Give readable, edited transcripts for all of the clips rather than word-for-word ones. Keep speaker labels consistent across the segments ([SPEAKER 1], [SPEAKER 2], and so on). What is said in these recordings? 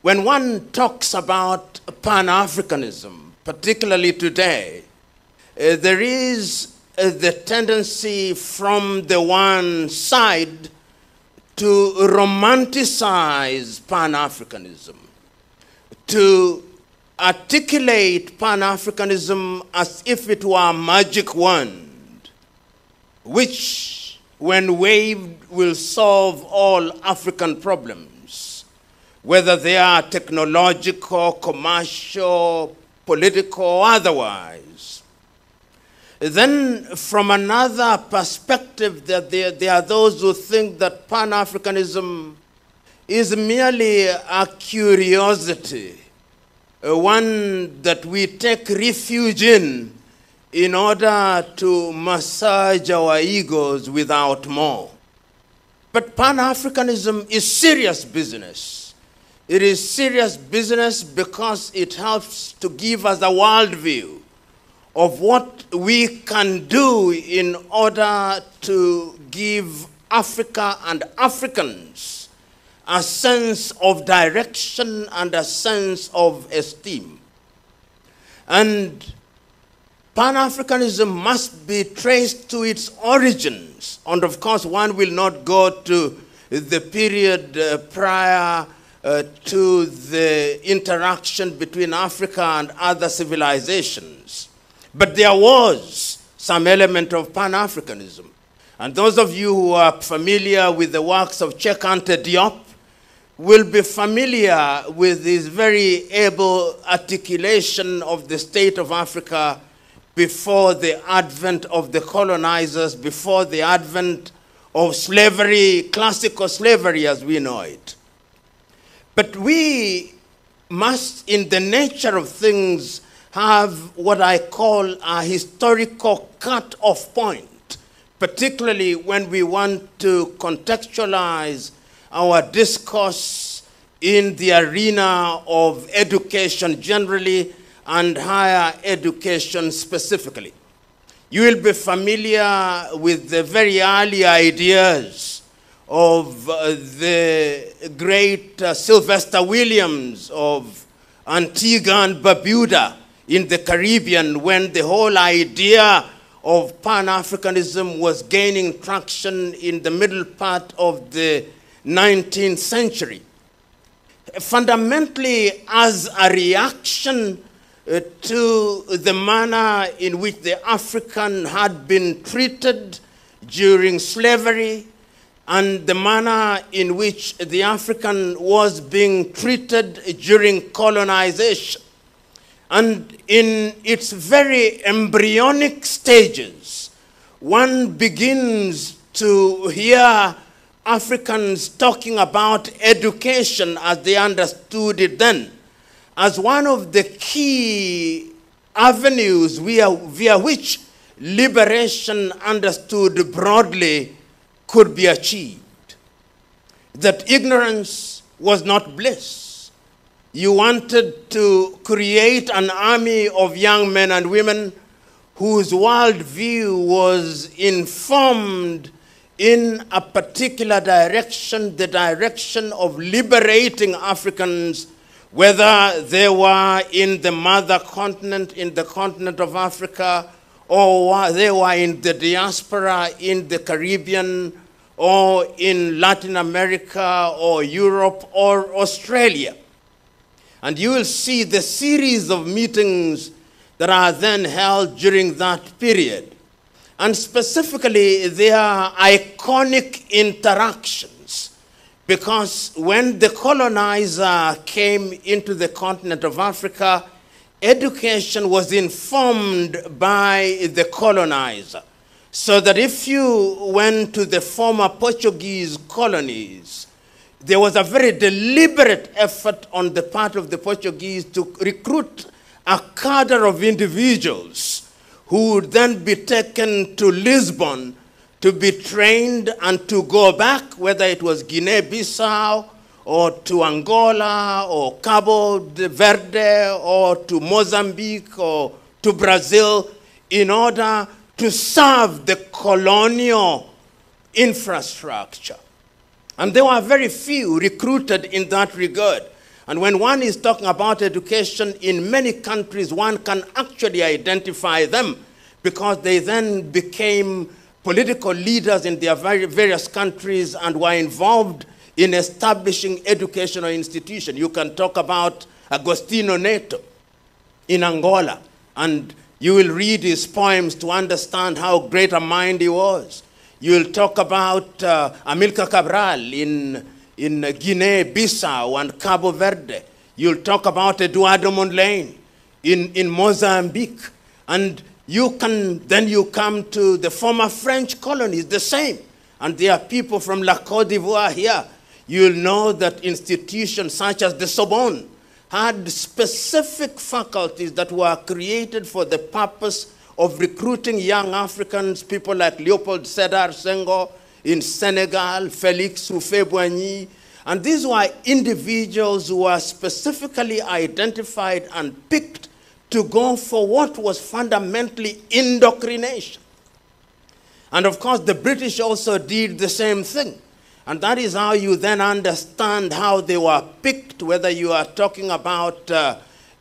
[SPEAKER 1] when one talks about Pan-Africanism, particularly today, there is the tendency from the one side to romanticize Pan-Africanism, to articulate Pan-Africanism as if it were a magic wand, which, when waved, will solve all African problems, whether they are technological, commercial, political, or otherwise. Then, from another perspective, there are those who think that Pan-Africanism is merely a curiosity, one that we take refuge in order to massage our egos without more. But Pan-Africanism is serious business. It is serious business because it helps to give us a worldview of what we can do in order to give Africa and Africans a sense of direction and a sense of esteem. And Pan-Africanism must be traced to its origins. And of course, one will not go to the period prior to the interaction between Africa and other civilizations. But there was some element of Pan-Africanism. And those of you who are familiar with the works of Cheikh Anta Diop will be familiar with his very able articulation of the state of Africa before the advent of the colonizers, before the advent of slavery, classical slavery as we know it. But we must, in the nature of things, have what I call a historical cut-off point, particularly when we want to contextualize our discourse in the arena of education generally and higher education specifically. You will be familiar with the very early ideas of the great Sylvester Williams of Antigua and Barbuda in the Caribbean, when the whole idea of Pan-Africanism was gaining traction in the middle part of the 19th century. Fundamentally, as a reaction to the manner in which the African had been treated during slavery and the manner in which the African was being treated during colonization. And in its very embryonic stages, one begins to hear Africans talking about education as they understood it then, as one of the key avenues via which liberation understood broadly could be achieved. That ignorance was not bliss. You wanted to create an army of young men and women whose worldview was informed in a particular direction, the direction of liberating Africans, whether they were in the mother continent, in the continent of Africa, or they were in the diaspora in the Caribbean, or in Latin America, or Europe, or Australia. And you will see the series of meetings that are then held during that period. And specifically, they are iconic interactions, because when the colonizer came into the continent of Africa, education was informed by the colonizer. So that if you went to the former Portuguese colonies, there was a very deliberate effort on the part of the Portuguese to recruit a cadre of individuals who would then be taken to Lisbon to be trained and to go back, whether it was Guinea-Bissau or to Angola or Cabo Verde or to Mozambique or to Brazil, in order to serve the colonial infrastructure. And there were very few recruited in that regard. And when one is talking about education in many countries, one can actually identify them because they then became political leaders in their various countries and were involved in establishing educational institutions. You can talk about Agostinho Neto in Angola, and you will read his poems to understand how great a mind he was. You will talk about Amilcar Cabral in Guinea-Bissau and Cabo Verde. You'll talk about Eduardo Mondlane in Mozambique. And then you come to the former French colonies, the same. And there are people from La Côte d'Ivoire here. You'll know that institutions such as the Sorbonne had specific faculties that were created for the purpose of recruiting young Africans, people like Leopold Sédar Senghor in Senegal, Félix Houphouët-Boigny. And these were individuals who were specifically identified and picked to go for what was fundamentally indoctrination. And of course, the British also did the same thing. And that is how you then understand how they were picked, whether you are talking about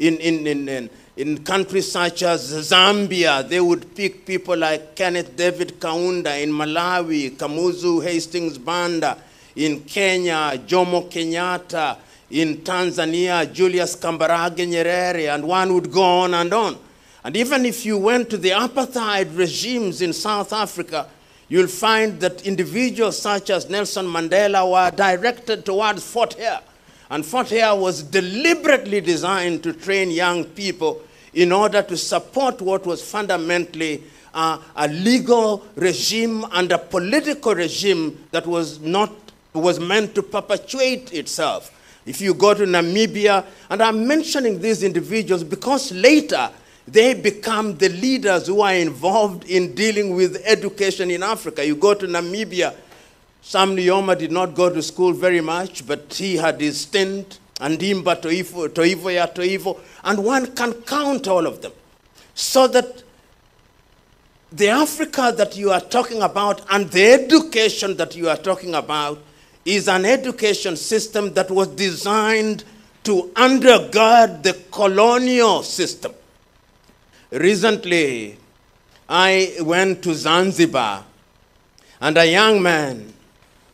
[SPEAKER 1] in countries such as Zambia, they would pick people like Kenneth David Kaunda. In Malawi, Kamuzu Hastings Banda. In Kenya, Jomo Kenyatta. In Tanzania, Julius Kambarage Nyerere, and one would go on and on. And even if you went to the apartheid regimes in South Africa, you'll find that individuals such as Nelson Mandela were directed towards Fort Hare. And Fort Hare was deliberately designed to train young people in order to support what was fundamentally a legal regime and a political regime that was meant to perpetuate itself. If you go to Namibia, and I'm mentioning these individuals because later they become the leaders who are involved in dealing with education in Africa. You go to Namibia, Sam Nujoma did not go to school very much, but he had his stint, and Ndimba Toivo, and one can count all of them. So that the Africa that you are talking about and the education that you are talking about is an education system that was designed to undergird the colonial system. Recently, I went to Zanzibar, and a young man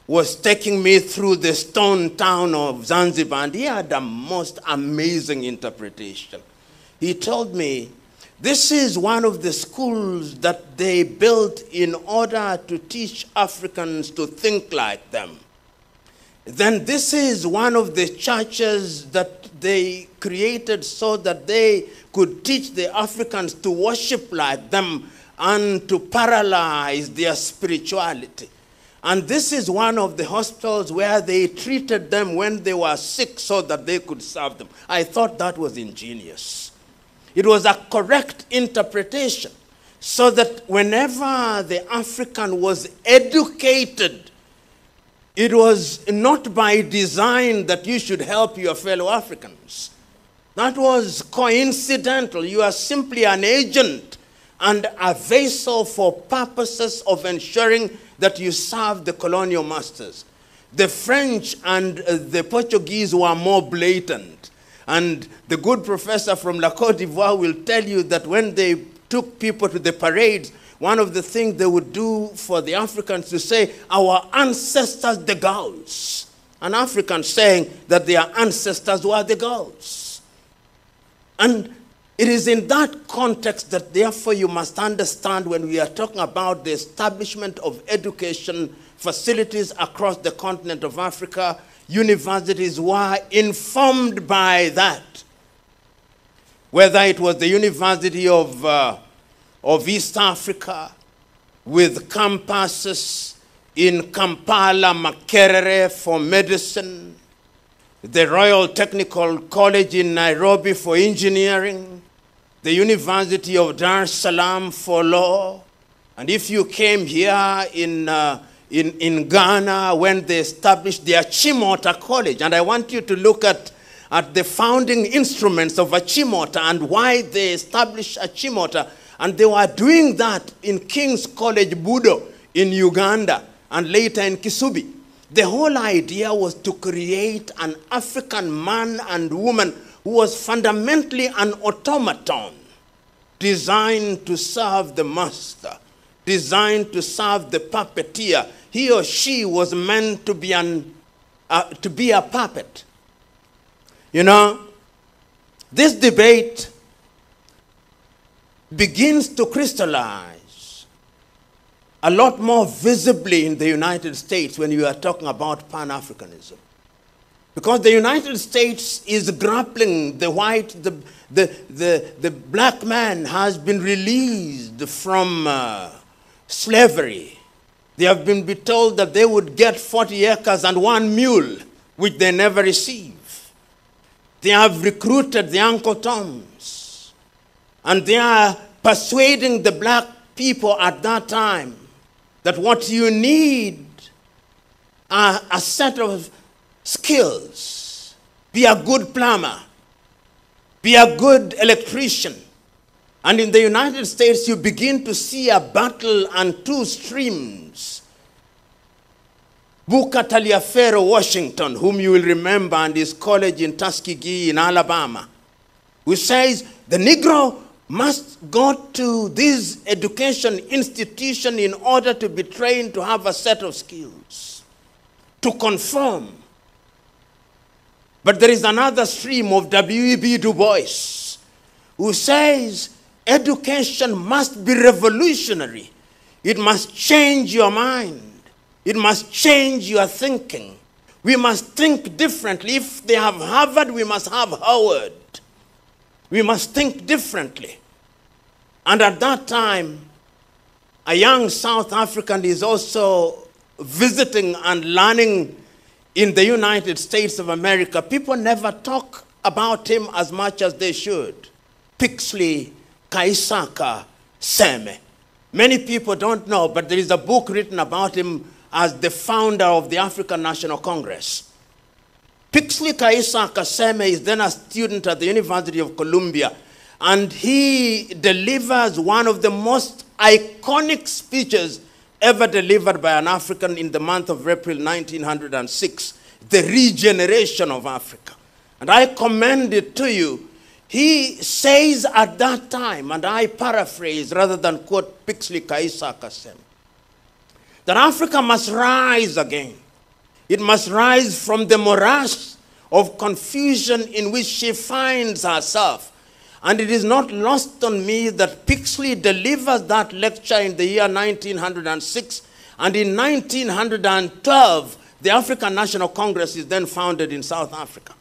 [SPEAKER 1] was taking me through the stone town of Zanzibar, and he had the most amazing interpretation. He told me, this is one of the schools that they built in order to teach Africans to think like them. Then this is one of the churches that they created so that they could teach the Africans to worship like them and to paralyze their spirituality. And this is one of the hospitals where they treated them when they were sick so that they could serve them. I thought that was ingenious. It was a correct interpretation so that whenever the African was educated, it was not by design that you should help your fellow Africans. That was coincidental. You are simply an agent and a vessel for purposes of ensuring that you serve the colonial masters. The French and the Portuguese were more blatant. And the good professor from La Côte d'Ivoire will tell you that when they took people to the parades, one of the things they would do for the Africans to say, our ancestors, the Gauls. An African saying that their ancestors were the Gauls. And it is in that context that therefore you must understand when we are talking about the establishment of education facilities across the continent of Africa, universities were informed by that. Whether it was the University of East Africa, with campuses in Kampala, Makerere for medicine, the Royal Technical College in Nairobi for engineering, the University of Dar es Salaam for law. And if you came here in Ghana when they established the Achimota College, and I want you to look at the founding instruments of Achimota and why they established Achimota. And they were doing that in King's College Budo in Uganda and later in Kisubi. The whole idea was to create an African man and woman who was fundamentally an automaton, designed to serve the master, designed to serve the puppeteer. He or she was meant to be a puppet. You know, this debate begins to crystallize a lot more visibly in the United States when you are talking about Pan-Africanism. Because the United States is grappling, the black man has been released from slavery. They have been told that they would get 40 acres and 1 mule, which they never receive. They have recruited the Uncle Toms, and they are persuading the black people at that time that what you need are a set of skills. Be a good plumber. Be a good electrician. And in the United States, you begin to see a battle and two streams. Booker Taliaferro Washington, whom you will remember, and his college in Tuskegee in Alabama, who says the Negro must go to this education institution in order to be trained to have a set of skills, to conform. But there is another stream of W.E.B. Du Bois, who says education must be revolutionary. It must change your mind. It must change your thinking. We must think differently. If they have Harvard, we must have Howard. We must think differently. And at that time, a young South African is also visiting and learning in the United States of America. People never talk about him as much as they should. Pixley Kaisaka Seme. Many people don't know, but there is a book written about him as the founder of the African National Congress. Pixley Kaisaka Seme is then a student at the University of Columbia, and he delivers one of the most iconic speeches ever delivered by an African in the month of April 1906, the regeneration of Africa. And I commend it to you. He says at that time, and I paraphrase rather than quote Pixley Kaisaka Seme, that Africa must rise again. It must rise from the morass of confusion in which she finds herself. And it is not lost on me that Pixley delivers that lecture in the year 1906. And in 1912, the African National Congress is then founded in South Africa,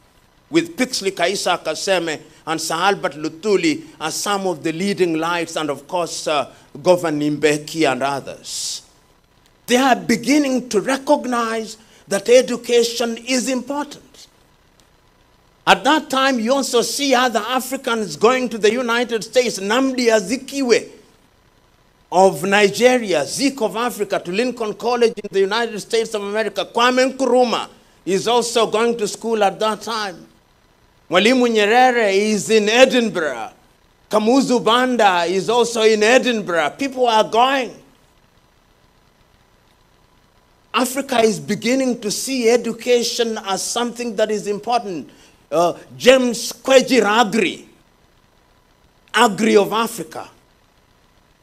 [SPEAKER 1] with Pixley Kaisaka Seme and Sir Albert Luthuli as some of the leading lights, and of course, Governor Mbeki and others. They are beginning to recognize that education is important. At that time, you also see other Africans going to the United States. Nnamdi Azikiwe of Nigeria, Zik of Africa, to Lincoln College in the United States of America. Kwame Nkrumah is also going to school at that time. Mwalimu Nyerere is in Edinburgh. Kamuzu Banda is also in Edinburgh. People are going. Africa is beginning to see education as something that is important. James Kwejir Agri of Africa,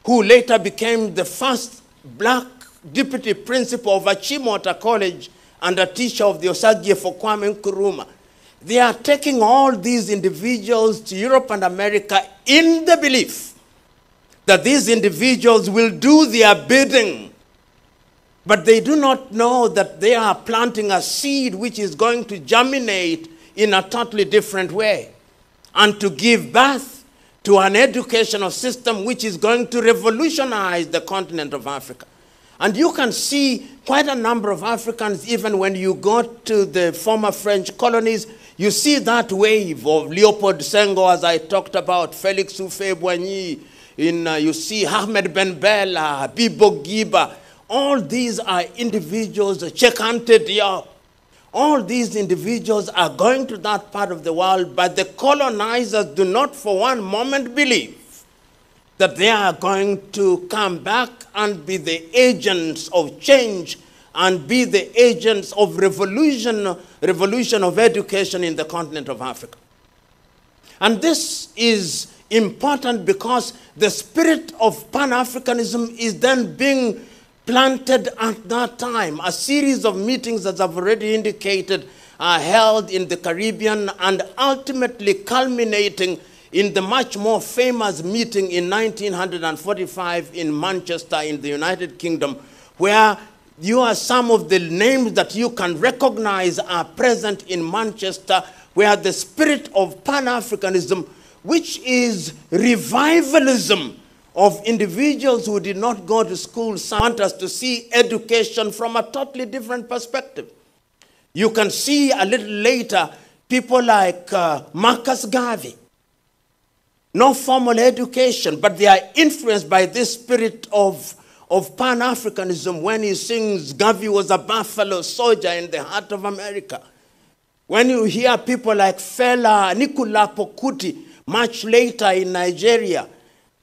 [SPEAKER 1] who later became the first black deputy principal of Achimota College and a teacher of the Osagie for Kwame Nkrumah. They are taking all these individuals to Europe and America in the belief that these individuals will do their bidding. But they do not know that they are planting a seed which is going to germinate in a totally different way, and to give birth to an educational system which is going to revolutionize the continent of Africa. And you can see quite a number of Africans, even when you go to the former French colonies, you see that wave of Leopold Senghor, as I talked about, Felix Houphouët-Boigny, you see Ahmed Ben Bella, Bibo Giba. All these are individuals, Chekante Diop. All these individuals are going to that part of the world, but the colonizers do not for one moment believe that they are going to come back and be the agents of change and be the agents of revolution of education in the continent of Africa. And this is important because the spirit of Pan-Africanism is then being planted at that time. A series of meetings, as I've already indicated, are held in the Caribbean and ultimately culminating in the much more famous meeting in 1945 in Manchester in the United Kingdom, where some of the names that you can recognize are present in Manchester, where the spirit of Pan-Africanism, which is revivalism of individuals who did not go to school, want us to see education from a totally different perspective. You can see a little later people like Marcus Garvey. No formal education, but they are influenced by this spirit of Pan-Africanism when he sings, Garvey was a buffalo soldier in the heart of America. When you hear people like Fela Nicola Pokuti, much later in Nigeria,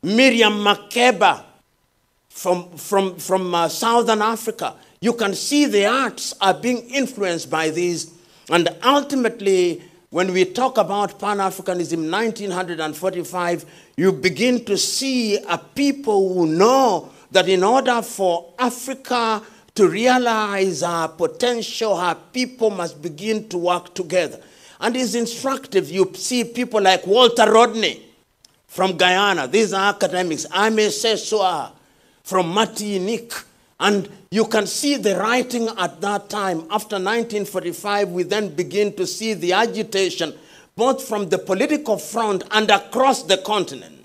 [SPEAKER 1] Miriam Makeba from Southern Africa, you can see the arts are being influenced by these. And ultimately, when we talk about Pan-Africanism 1945, you begin to see a people who know that in order for Africa to realize our potential, our people must begin to work together. And it's instructive. You see people like Walter Rodney from Guyana. These are academics. Ame Sessoa from Martinique. And you can see the writing at that time. After 1945, we then begin to see the agitation, both from the political front and across the continent.